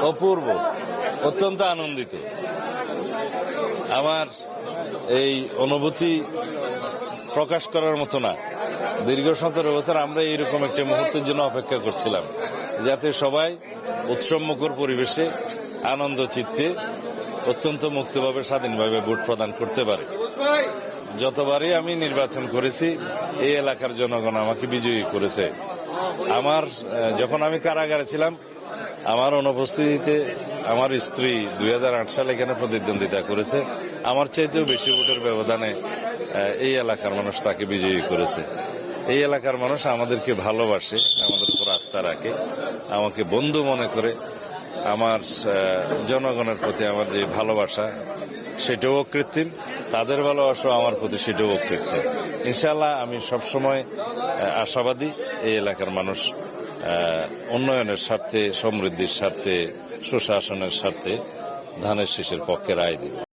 অপূর্ব, অত্যন্ত আনন্দিত। আমার এই অনুভূতি প্রকাশ করার মতো না। দীর্ঘ 17 বছর আমরা এইরকম একটা মুহূর্তের জন্য অপেক্ষা করছিলাম, যাতে সবাই উৎসবমুখর পরিবেশে আনন্দ চিত্তে অত্যন্ত মুক্তভাবে স্বাধীনভাবে ভোট প্রদান করতে পারে। যতবারই আমি নির্বাচন করেছি এই এলাকার জনগণ আমাকে বিজয়ী করেছে। যখন আমি কারাগারে ছিলাম, আমার অনুপস্থিতিতে আমার স্ত্রী 2008 সালে এখানে প্রতিদ্বন্দ্বিতা করেছে। আমার চাইতেও বেশি ভোটের ব্যবধানে এই এলাকার মানুষ তাকে বিজয়ী করেছে। এই এলাকার মানুষ আমাদেরকে ভালোবাসে, আমাদের উপর আস্থা রাখে, আমাকে বন্ধু মনে করে। আমার জনগণের প্রতি আমার যে ভালোবাসা সেটাও অকৃত্রিম, তাদের ভালোবাসা আমার প্রতি সেটাও অকৃত্রিম। ইনশাআল্লাহ আমি সবসময় আশাবাদী এই এলাকার মানুষ উন্নয়নের স্বার্থে, সমৃদ্ধির স্বার্থে, সুশাসনের স্বার্থে ধানের শীষের পক্ষে রায় দিবে।